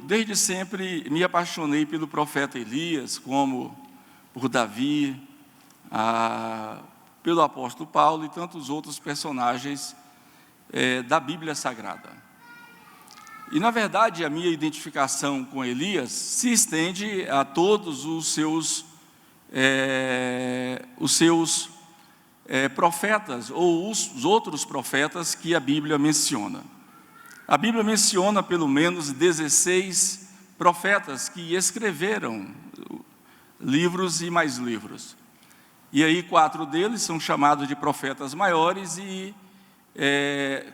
desde sempre, me apaixonei pelo profeta Elias, como por Davi, pelo apóstolo Paulo e tantos outros personagens da Bíblia Sagrada. E, na verdade, a minha identificação com Elias se estende a todos os seus profetas, ou os outros profetas que a Bíblia menciona. A Bíblia menciona pelo menos 16 profetas que escreveram livros e mais livros. E aí 4 deles são chamados de profetas maiores, e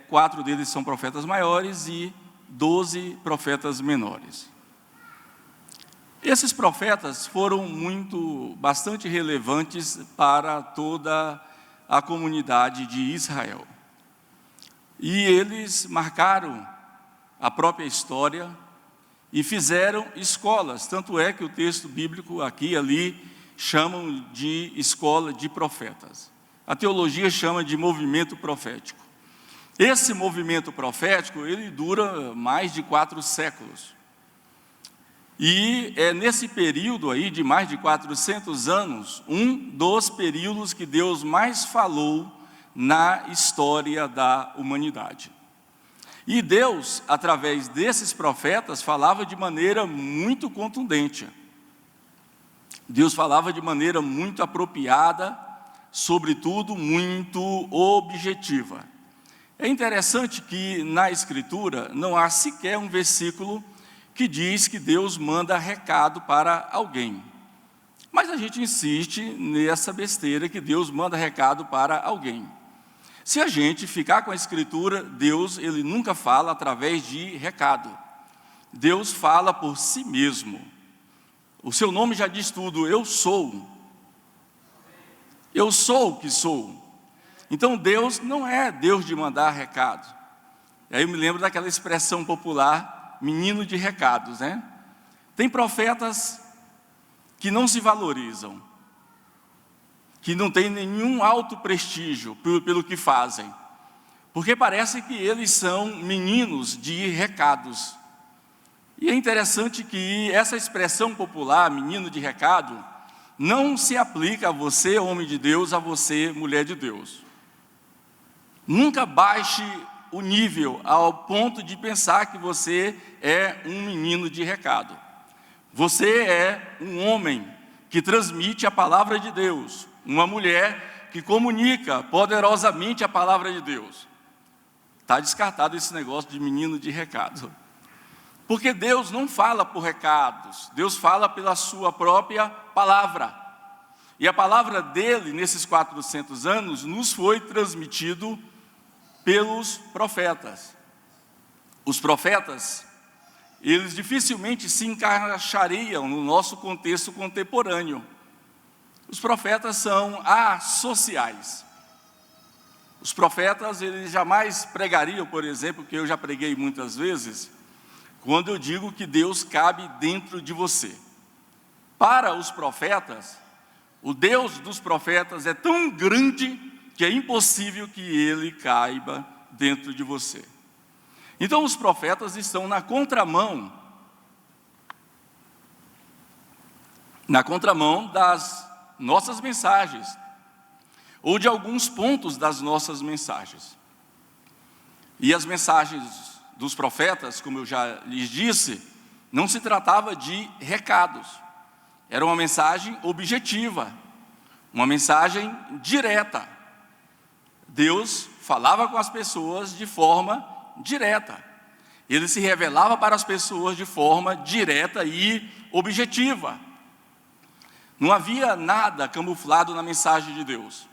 4 deles são profetas maiores e 12 profetas menores. Esses profetas foram bastante relevantes para toda a comunidade de Israel. E eles marcaram a própria história e fizeram escolas, tanto é que o texto bíblico aqui e ali chamam de escola de profetas. A teologia chama de movimento profético. Esse movimento profético, ele dura mais de 4 séculos. E é nesse período aí de mais de 400 anos, um dos períodos que Deus mais falou na história da humanidade. E Deus, através desses profetas, falava de maneira muito contundente. Deus falava de maneira muito apropriada, sobretudo muito objetiva. É interessante que na Escritura não há sequer um versículo que diz que Deus manda recado para alguém. Mas a gente insiste nessa besteira que Deus manda recado para alguém. Se a gente ficar com a Escritura, Deus, ele nunca fala através de recado. Deus fala por si mesmo. O seu nome já diz tudo: eu sou. Eu sou o que sou. Então Deus não é Deus de mandar recado. Aí eu me lembro daquela expressão popular, menino de recados, né? Tem profetas que não se valorizam, que não têm nenhum alto prestígio pelo que fazem, porque parece que eles são meninos de recados. E é interessante que essa expressão popular, menino de recado, não se aplica a você, homem de Deus, a você, mulher de Deus. Nunca baixe o nível ao ponto de pensar que você é um menino de recado. Você é um homem que transmite a palavra de Deus, uma mulher que comunica poderosamente a palavra de Deus. Está descartado esse negócio de menino de recado. Porque Deus não fala por recados, Deus fala pela sua própria palavra. E a palavra dele, nesses 400 anos, nos foi transmitido pelos profetas. Os profetas, eles dificilmente se encaixariam no nosso contexto contemporâneo. Os profetas são associais. Os profetas, eles jamais pregariam, por exemplo, que eu já preguei muitas vezes, quando eu digo que Deus cabe dentro de você. Para os profetas, o Deus dos profetas é tão grande que é impossível que ele caiba dentro de você. Então os profetas estão na contramão das nossas mensagens, ou de alguns pontos das nossas mensagens. E as mensagens dos profetas, como eu já lhes disse, não se tratava de recados. Era uma mensagem objetiva, uma mensagem direta. Deus falava com as pessoas de forma direta. Ele se revelava para as pessoas de forma direta e objetiva. Não havia nada camuflado na mensagem de Deus.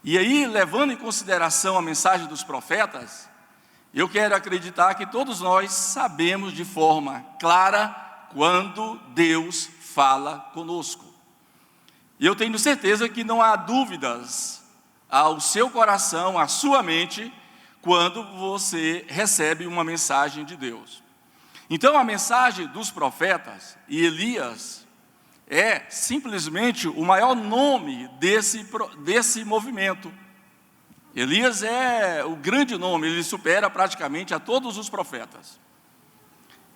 E aí, levando em consideração a mensagem dos profetas, eu quero acreditar que todos nós sabemos de forma clara quando Deus fala conosco. E eu tenho certeza que não há dúvidas ao seu coração, à sua mente, quando você recebe uma mensagem de Deus. Então a mensagem dos profetas, e Elias é simplesmente o maior nome desse movimento. Elias é o grande nome, ele supera praticamente a todos os profetas.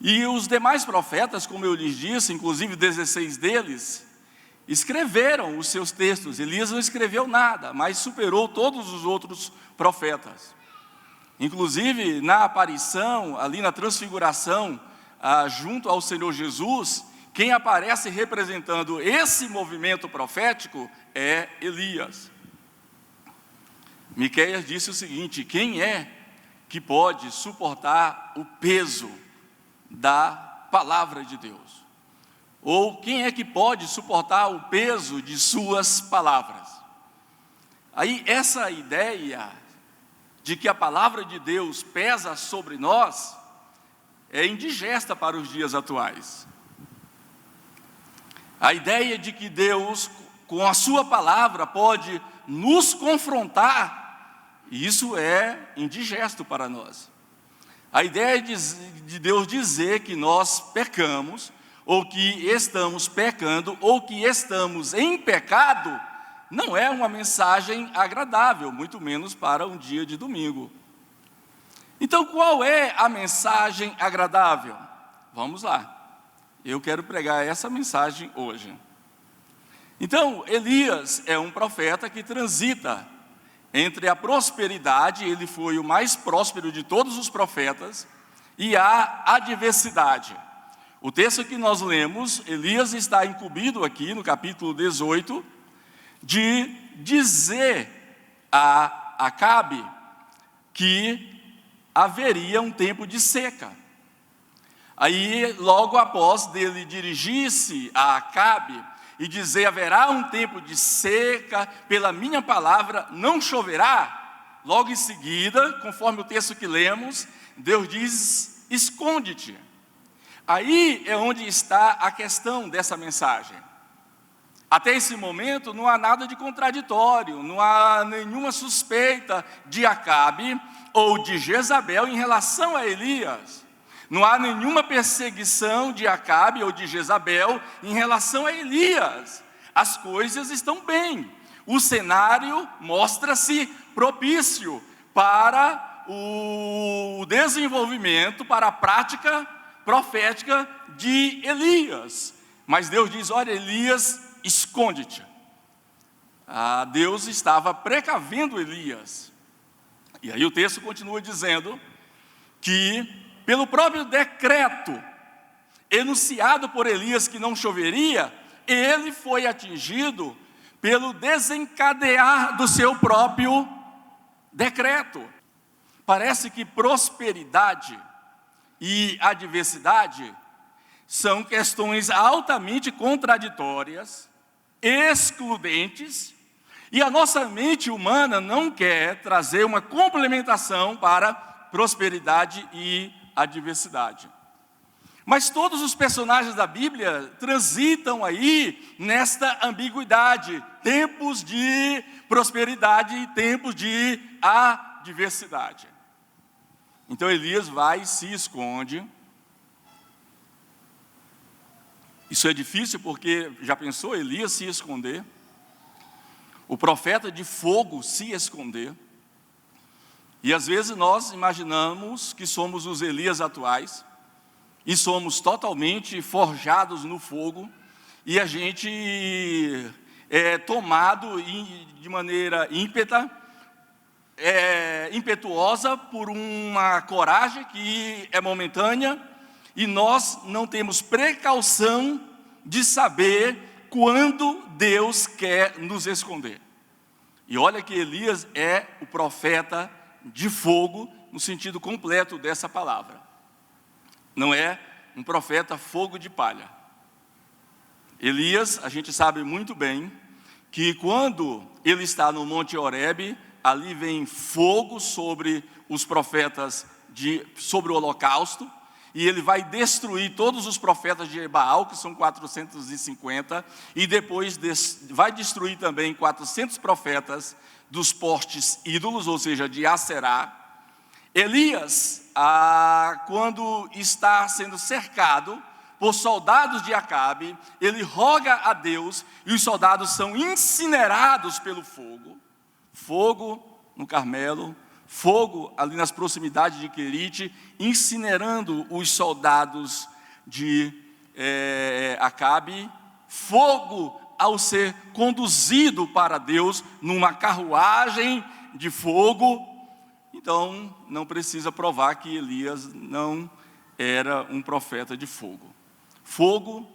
E os demais profetas, como eu lhes disse, inclusive 16 deles, escreveram os seus textos. Elias não escreveu nada, mas superou todos os outros profetas. Inclusive, na aparição, ali na transfiguração, junto ao Senhor Jesus, quem aparece representando esse movimento profético é Elias. Miqueias disse o seguinte: quem é que pode suportar o peso da palavra de Deus? Ou quem é que pode suportar o peso de suas palavras? Aí essa ideia de que a palavra de Deus pesa sobre nós é indigesta para os dias atuais. A ideia de que Deus, com a sua palavra, pode nos confrontar, isso é indigesto para nós. A ideia de Deus dizer que nós pecamos, ou que estamos pecando, ou que estamos em pecado, não é uma mensagem agradável, muito menos para um dia de domingo. Então, qual é a mensagem agradável? Vamos lá. Eu quero pregar essa mensagem hoje. Então, Elias é um profeta que transita entre a prosperidade, ele foi o mais próspero de todos os profetas, e a adversidade. O texto que nós lemos, Elias está incumbido aqui no capítulo 18, de dizer a Acabe que haveria um tempo de seca. Aí, logo após dele dirigir-se a Acabe e dizer: haverá um tempo de seca, pela minha palavra não choverá, logo em seguida, conforme o texto que lemos, Deus diz: esconde-te. Aí é onde está a questão dessa mensagem. Até esse momento não há nada de contraditório, não há nenhuma suspeita de Acabe ou de Jezabel em relação a Elias. Não há nenhuma perseguição de Acabe ou de Jezabel em relação a Elias. As coisas estão bem. O cenário mostra-se propício para o desenvolvimento, para a prática profética de Elias. Mas Deus diz: olha, Elias, esconde-te. Deus estava precavendo Elias. E aí o texto continua dizendo que, pelo próprio decreto enunciado por Elias que não choveria, ele foi atingido pelo desencadear do seu próprio decreto. Parece que prosperidade e adversidade são questões altamente contraditórias, excludentes, e a nossa mente humana não quer trazer uma complementação para prosperidade e adversidade. Mas todos os personagens da Bíblia transitam aí nesta ambiguidade, tempos de prosperidade e tempos de adversidade. Então Elias vai e se esconde. Isso é difícil porque, já pensou, Elias se esconder? O profeta de fogo se esconder? E às vezes nós imaginamos que somos os Elias atuais e somos totalmente forjados no fogo, e a gente é tomado de maneira impetuosa por uma coragem que é momentânea, e nós não temos precaução de saber quando Deus quer nos esconder. E olha que Elias é o profeta de fogo, no sentido completo dessa palavra. Não é um profeta fogo de palha. Elias, a gente sabe muito bem, que quando ele está no Monte Horebe, ali vem fogo sobre os profetas, sobre o holocausto, e ele vai destruir todos os profetas de Baal, que são 450, e depois vai destruir também 400 profetas dos postes ídolos, ou seja, de Aserá. Elias, quando está sendo cercado por soldados de Acabe, ele roga a Deus, e os soldados são incinerados pelo fogo. Fogo no Carmelo, fogo ali nas proximidades de Querite, incinerando os soldados de Acabe, fogo ao ser conduzido para Deus numa carruagem de fogo. Então, não precisa provar que Elias não era um profeta de fogo. Fogo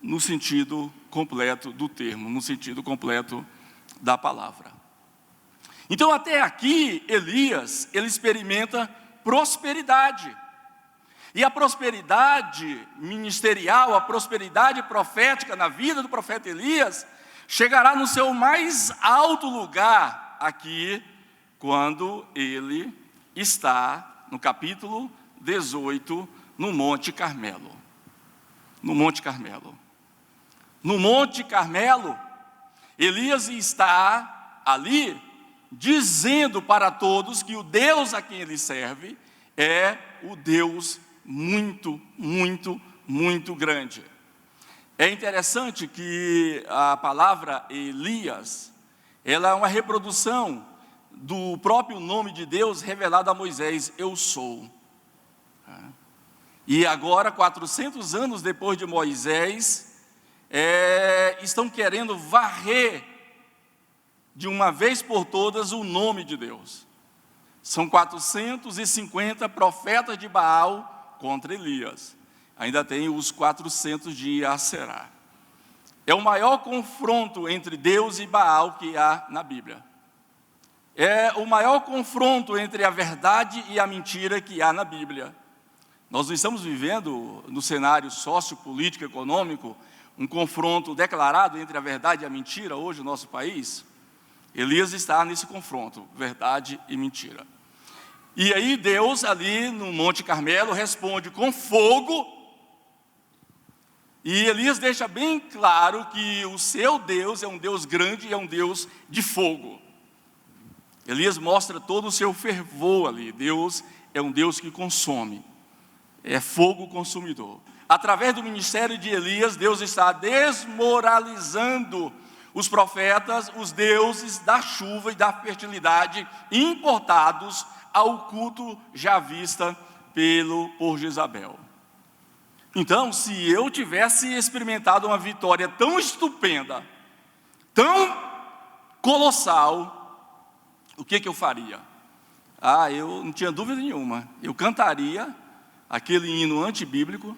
no sentido completo do termo, no sentido completo da palavra. Então, até aqui, Elias, ele experimenta prosperidade. E a prosperidade ministerial, a prosperidade profética na vida do profeta Elias, chegará no seu mais alto lugar aqui, quando ele está no capítulo 18, no Monte Carmelo. No Monte Carmelo. No Monte Carmelo, Elias está ali dizendo para todos que o Deus a quem ele serve é o Deus muito, muito, muito grande. É interessante que a palavra Elias, ela é uma reprodução do próprio nome de Deus revelado a Moisés, eu sou. E agora, 400 anos depois de Moisés, estão querendo varrer de uma vez por todas o nome de Deus. São 450 profetas de Baal contra Elias. Ainda tem os 400 de Aserá. É o maior confronto entre Deus e Baal que há na Bíblia. É o maior confronto entre a verdade e a mentira que há na Bíblia. Nós não estamos vivendo no cenário sociopolítico, econômico, um confronto declarado entre a verdade e a mentira hoje no nosso país. Elias está nesse confronto, verdade e mentira. E aí Deus ali no Monte Carmelo responde com fogo. E Elias deixa bem claro que o seu Deus é um Deus grande e é um Deus de fogo. Elias mostra todo o seu fervor ali. Deus é um Deus que consome. É fogo consumidor. Através do ministério de Elias, Deus está desmoralizando os profetas, os deuses da chuva e da fertilidade importados ao culto já vista por Jezabel. Então, se eu tivesse experimentado uma vitória tão estupenda, tão colossal, o que eu faria? Eu não tinha dúvida nenhuma. Eu cantaria aquele hino antibíblico,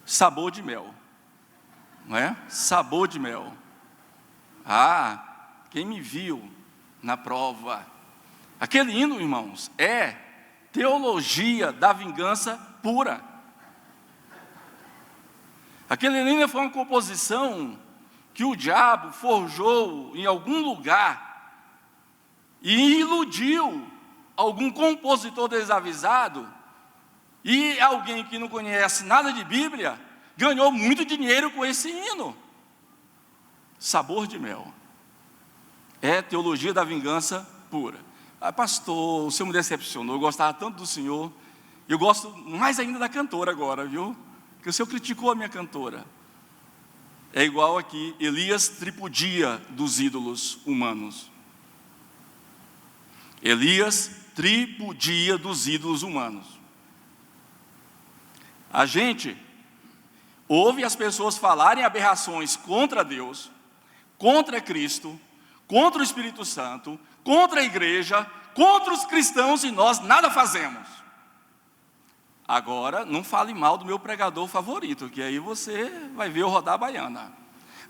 Sabor de Mel. Não é? Sabor de mel. Quem me viu na prova. Aquele hino, irmãos, é teologia da vingança pura. Aquele hino foi uma composição que o diabo forjou em algum lugar e iludiu algum compositor desavisado, e alguém que não conhece nada de Bíblia ganhou muito dinheiro com esse hino. Sabor de mel. É teologia da vingança pura. Pastor, o senhor me decepcionou, eu gostava tanto do senhor. Eu gosto mais ainda da cantora agora, viu? Porque o senhor criticou a minha cantora. É igual aqui, Elias tripudia dos ídolos humanos. Elias tripudia dos ídolos humanos. A gente ouve as pessoas falarem aberrações contra Deus, contra Cristo, contra o Espírito Santo, contra a igreja, contra os cristãos, e nós nada fazemos. Agora, não fale mal do meu pregador favorito, que aí você vai ver eu rodar a baiana.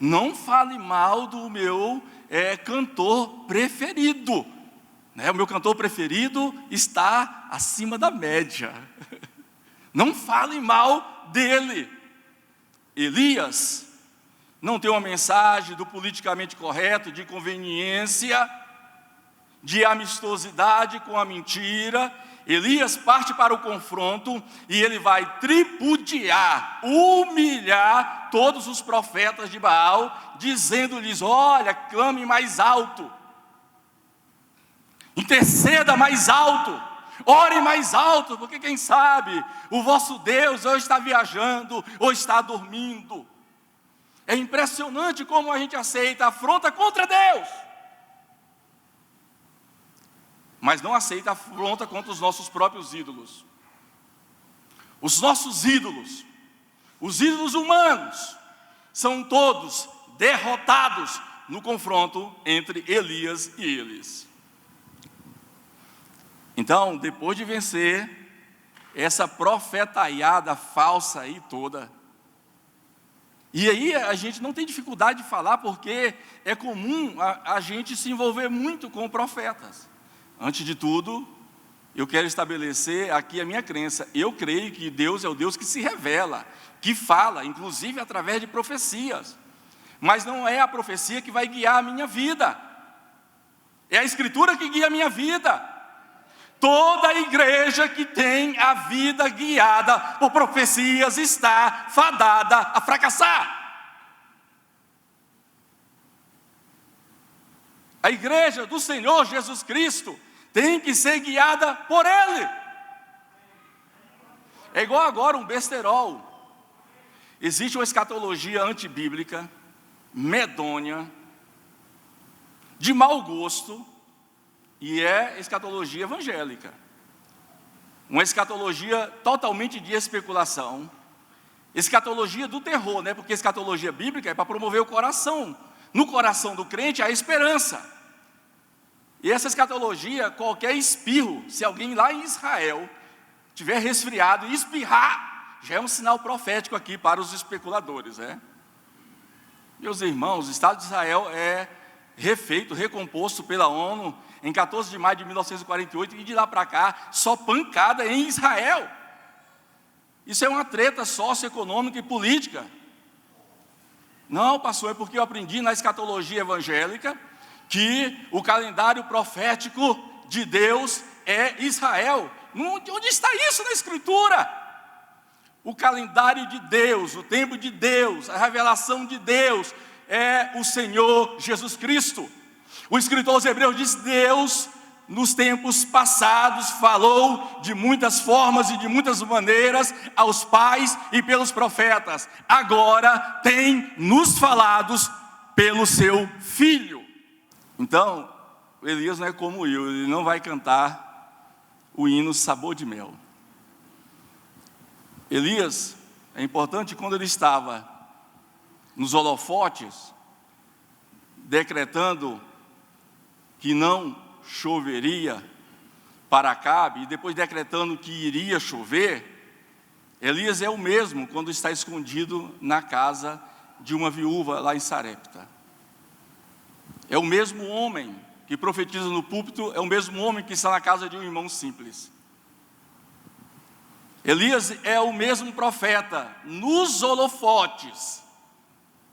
Não fale mal do meu cantor preferido. O meu cantor preferido está acima da média. Não fale mal dele. Elias não tem uma mensagem do politicamente correto, de conveniência, de amistosidade com a mentira. Elias parte para o confronto e ele vai tripudiar, humilhar todos os profetas de Baal, dizendo-lhes: olha, clame mais alto, interceda mais alto, ore mais alto, porque quem sabe o vosso Deus ou está viajando ou está dormindo. É impressionante como a gente aceita afronta contra Deus. mas não aceita afronta contra os nossos próprios ídolos. Os nossos ídolos, os ídolos humanos, são todos derrotados no confronto entre Elias e eles. Então, depois de vencer essa profetaiada falsa aí toda, e aí a gente não tem dificuldade de falar, porque é comum a gente se envolver muito com profetas. Antes de tudo, eu quero estabelecer aqui a minha crença. Eu creio que Deus é o Deus que se revela, que fala, inclusive através de profecias. Mas não é a profecia que vai guiar a minha vida. É a Escritura que guia a minha vida. Toda igreja que tem a vida guiada por profecias está fadada a fracassar. A igreja do Senhor Jesus Cristo tem que ser guiada por Ele. É igual agora um besterol. Existe uma escatologia antibíblica, medonha, de mau gosto, e é escatologia evangélica. Uma escatologia totalmente de especulação. Escatologia do terror, né? Porque escatologia bíblica é para promover o coração. No coração do crente há esperança. E essa escatologia, qualquer espirro, se alguém lá em Israel tiver resfriado e espirrar, já é um sinal profético aqui para os especuladores, né? Meus irmãos, o Estado de Israel é refeito, recomposto pela ONU em 14 de maio de 1948, e de lá para cá, só pancada em Israel. Isso é uma treta socioeconômica e política. Não, pastor, é porque eu aprendi na escatologia evangélica que o calendário profético de Deus é Israel. Onde está isso na Escritura? O calendário de Deus, o tempo de Deus, a revelação de Deus é o Senhor Jesus Cristo. O escritor aos Hebreus diz: Deus, nos tempos passados, falou de muitas formas e de muitas maneiras aos pais e pelos profetas. Agora tem nos falados pelo seu Filho. Então, Elias não é como eu, ele não vai cantar o hino Sabor de Mel. Elias, é importante, quando ele estava nos holofotes, decretando que não choveria para Acabe, e depois decretando que iria chover, Elias é o mesmo quando está escondido na casa de uma viúva lá em Sarepta. É o mesmo homem que profetiza no púlpito, é o mesmo homem que está na casa de um irmão simples. Elias é o mesmo profeta nos holofotes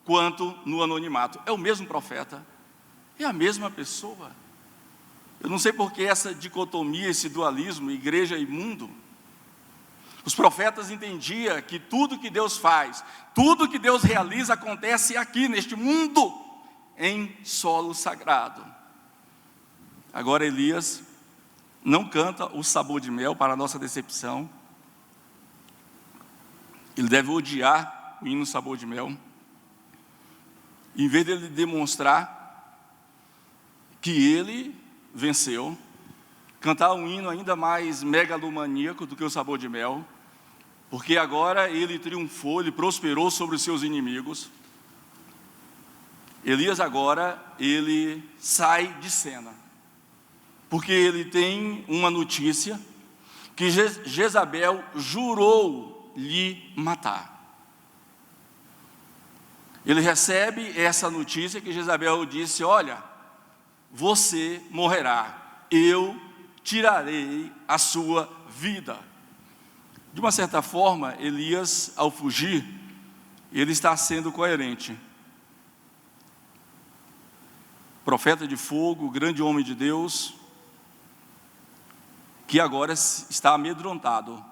quanto no anonimato. É o mesmo profeta, é a mesma pessoa. Eu não sei por que essa dicotomia, esse dualismo, igreja e mundo. Os profetas entendiam que tudo que Deus faz, tudo que Deus realiza acontece aqui neste mundo, em solo sagrado. Agora Elias não canta o sabor de mel, para a nossa decepção. Ele deve odiar o hino sabor de mel. Em vez de ele demonstrar que ele venceu, cantar um hino ainda mais megalomaníaco do que o sabor de mel, porque agora ele triunfou, ele prosperou sobre os seus inimigos. Elias agora, ele sai de cena, porque ele tem uma notícia que Jezabel jurou lhe matar. Ele recebe essa notícia que Jezabel disse: olha, você morrerá, eu tirarei a sua vida. De uma certa forma, Elias, ao fugir, ele está sendo coerente. Profeta de fogo, grande homem de Deus, que agora está amedrontado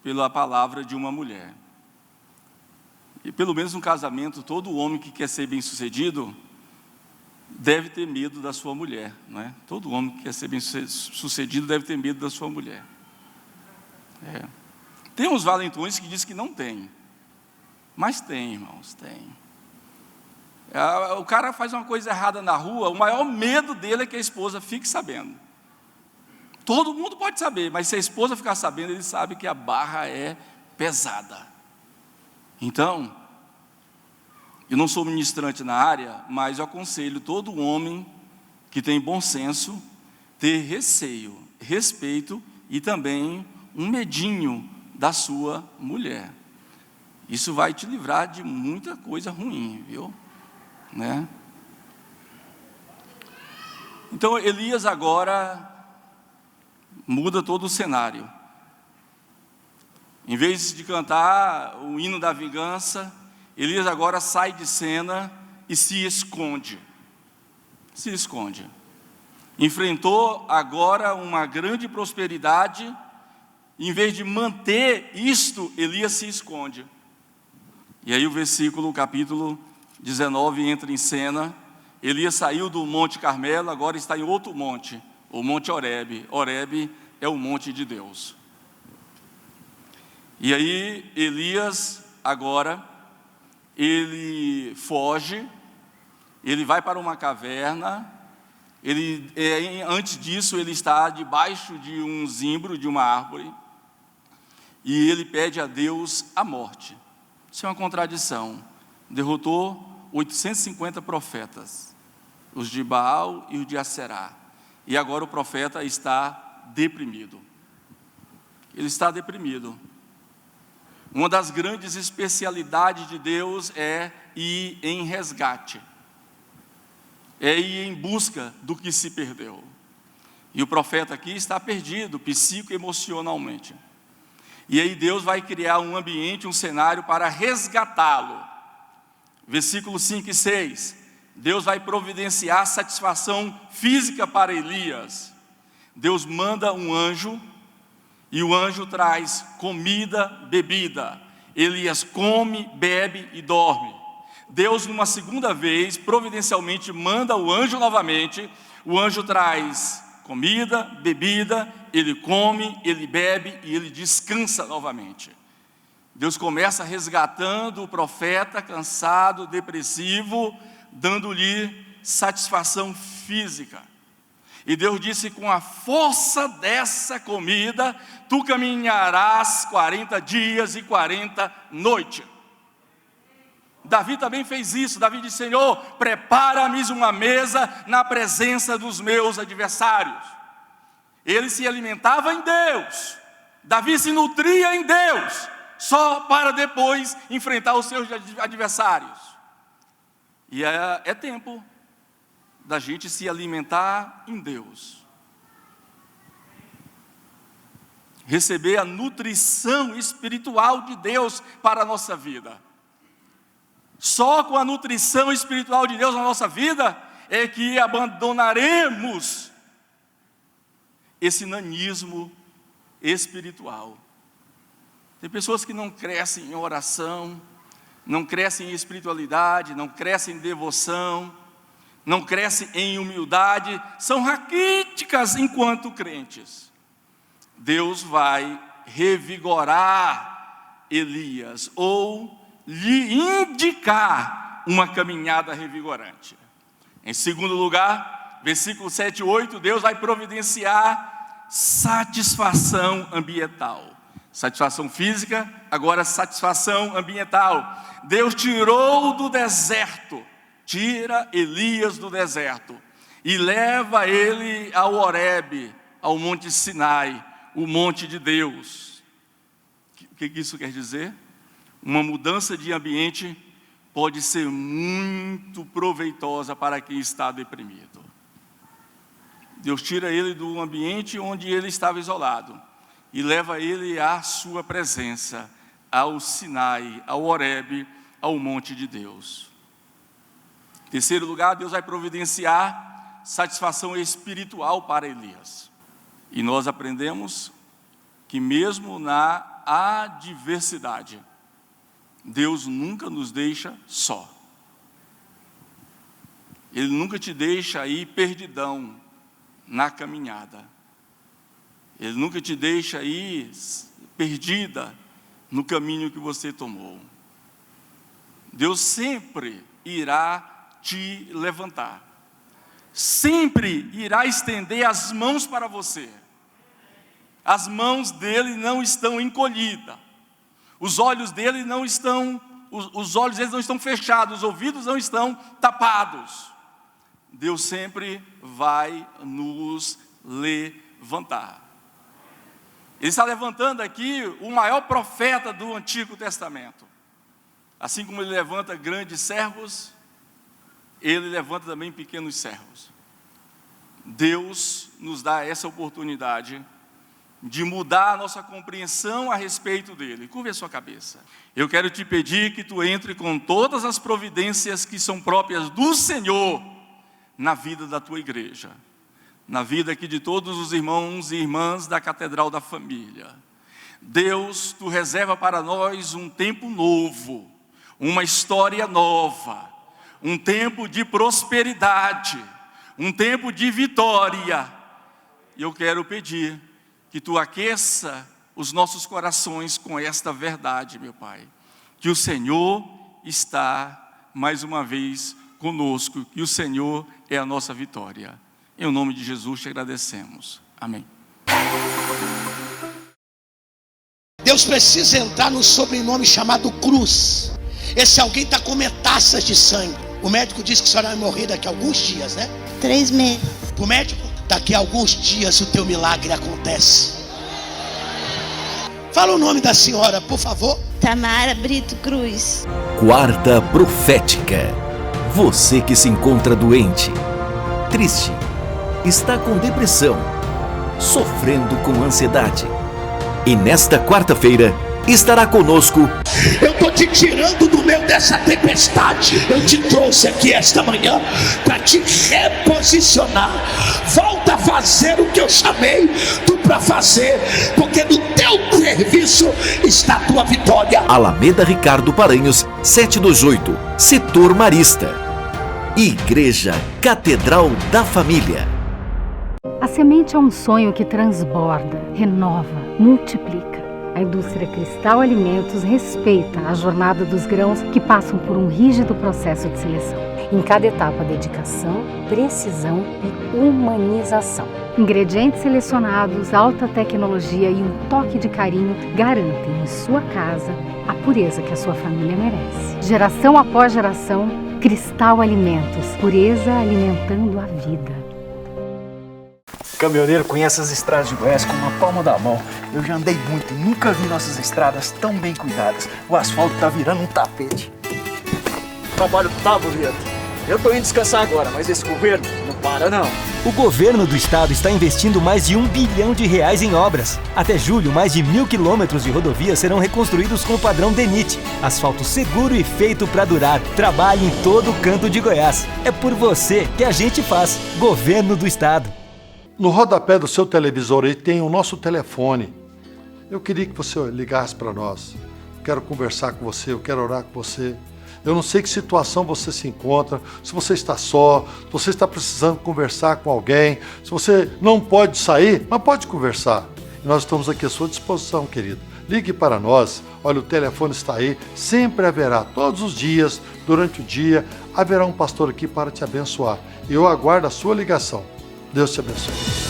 pela palavra de uma mulher. E pelo menos no casamento, todo homem que quer ser bem-sucedido deve ter medo da sua mulher, não é? Todo homem que quer ser bem-sucedido deve ter medo da sua mulher. Tem uns valentões que dizem que não tem, mas tem, irmãos, tem. O cara faz uma coisa errada na rua, o maior medo dele é que a esposa fique sabendo. Todo mundo pode saber, mas se a esposa ficar sabendo, ele sabe que a barra é pesada. Então, eu não sou ministrante na área, mas eu aconselho todo homem que tem bom senso ter receio, respeito e também um medinho da sua mulher. Isso vai te livrar de muita coisa ruim, viu? Né? Então Elias agora muda todo o cenário. Em vez de cantar o hino da vingança, Elias agora sai de cena e se esconde. Se esconde. Enfrentou agora uma grande prosperidade. Em vez de manter isto, Elias se esconde. E aí o capítulo 19 entra em cena. Elias saiu do Monte Carmelo, agora está em outro monte, o Monte Horebe. Horebe é o monte de Deus. E aí Elias agora, ele foge, ele vai para uma caverna. Antes disso ele está debaixo de um zimbro, de uma árvore, e ele pede a Deus a morte. Isso é uma contradição. Derrotou 850 profetas, os de Baal e os de Aserá, e agora o profeta está deprimido. Ele está deprimido. Uma das grandes especialidades de Deus é ir em resgate, é ir em busca do que se perdeu. E o profeta aqui está perdido, psicoemocionalmente. E aí Deus vai criar um ambiente, um cenário para resgatá-lo. Versículos 5 e 6. Deus vai providenciar satisfação física para Elias. Deus manda um anjo, e o anjo traz comida, bebida. Elias come, bebe e dorme. Deus, numa segunda vez, providencialmente manda o anjo novamente. O anjo traz comida, bebida, ele come, ele bebe e ele descansa novamente. Deus começa resgatando o profeta cansado, depressivo, dando-lhe satisfação física. E Deus disse: com a força dessa comida, tu caminharás 40 dias e 40 noites. Davi também fez isso. Davi disse: Senhor, prepara-me uma mesa na presença dos meus adversários. Ele se alimentava em Deus. Davi se nutria em Deus, só para depois enfrentar os seus adversários. E é tempo da gente se alimentar em Deus, receber a nutrição espiritual de Deus para a nossa vida. Só com a nutrição espiritual de Deus na nossa vida é que abandonaremos esse nanismo espiritual. Tem pessoas que não crescem em oração, não crescem em espiritualidade, não crescem em devoção, não crescem em humildade, são raquíticas enquanto crentes. Deus vai revigorar Elias, ou lhe indicar uma caminhada revigorante. Em segundo lugar, versículo 7 e 8, Deus vai providenciar satisfação ambiental. Satisfação física, agora satisfação ambiental. Deus tirou do deserto, tira Elias do deserto e leva ele ao Horebe, ao Monte Sinai, o monte de Deus. O que isso quer dizer? Uma mudança de ambiente pode ser muito proveitosa para quem está deprimido. Deus tira ele do ambiente onde ele estava isolado e leva ele à sua presença, ao Sinai, ao Horebe, ao monte de Deus. Em terceiro lugar, Deus vai providenciar satisfação espiritual para Elias. E nós aprendemos que mesmo na adversidade, Deus nunca nos deixa só. Ele nunca te deixa aí perdidão na caminhada. Ele nunca te deixa aí perdida no caminho que você tomou. Deus sempre irá te levantar. Sempre irá estender as mãos para você. as mãos dele não estão encolhidas, os olhos dele não estão, os olhos deles não estão fechados, os ouvidos não estão tapados. Deus sempre vai nos levantar. Ele está levantando aqui o maior profeta do Antigo Testamento. Assim como ele levanta grandes servos, ele levanta também pequenos servos. Deus nos dá essa oportunidade de mudar a nossa compreensão a respeito dele. Curve a sua cabeça. Eu quero te pedir que tu entre com todas as providências que são próprias do Senhor na vida da tua igreja, na vida aqui de todos os irmãos e irmãs da Catedral da Família. Deus, tu reserva para nós um tempo novo, uma história nova, um tempo de prosperidade, um tempo de vitória. E eu quero pedir que tu aqueça os nossos corações com esta verdade, meu Pai, que o Senhor está mais uma vez conosco, que o Senhor é a nossa vitória. Em nome de Jesus te agradecemos. Amém. Deus precisa entrar no sobrenome chamado cruz. Esse alguém está com metástases de sangue. O médico disse que a senhora vai morrer daqui a alguns dias, né? 3 meses. O médico, daqui a alguns dias o teu milagre acontece. Fala o nome da senhora, por favor. Tamara Brito Cruz. Quarta Profética. Você que se encontra doente, triste, está com depressão, sofrendo com ansiedade. E nesta quarta-feira estará conosco. Eu estou te tirando do meio dessa tempestade. Eu te trouxe aqui esta manhã para te reposicionar. Volta a fazer o que eu chamei tu para fazer, porque no teu serviço está a tua vitória. Alameda Ricardo Paranhos, 728, Setor Marista. Igreja Catedral da Família. A semente é um sonho que transborda, renova, multiplica. A indústria Cristal Alimentos respeita a jornada dos grãos que passam por um rígido processo de seleção. Em cada etapa, dedicação, precisão e humanização. Ingredientes selecionados, alta tecnologia e um toque de carinho garantem em sua casa a pureza que a sua família merece. Geração após geração, Cristal Alimentos, pureza alimentando a vida. Caminhoneiro conhece as estradas de Goiás com uma palma da mão. Eu já andei muito e nunca vi nossas estradas tão bem cuidadas. O asfalto tá virando um tapete. O trabalho tá bonito. Eu tô indo descansar agora, mas esse governo não para não. O governo do estado está investindo mais de R$1 bilhão em obras. Até julho, mais de 1.000 quilômetros de rodovias serão reconstruídos com o padrão DENIT. Asfalto seguro e feito para durar. Trabalhe em todo o canto de Goiás. É por você que a gente faz. Governo do estado. No rodapé do seu televisor aí tem o nosso telefone. Eu queria que você ligasse para nós. Eu quero conversar com você, eu quero orar com você. Eu não sei que situação você se encontra, se você está só, se você está precisando conversar com alguém, se você não pode sair, mas pode conversar. E nós estamos aqui à sua disposição, querido. Ligue para nós, olha, o telefone está aí, sempre haverá, todos os dias, durante o dia, haverá um pastor aqui para te abençoar. E eu aguardo a sua ligação. Deus te abençoe.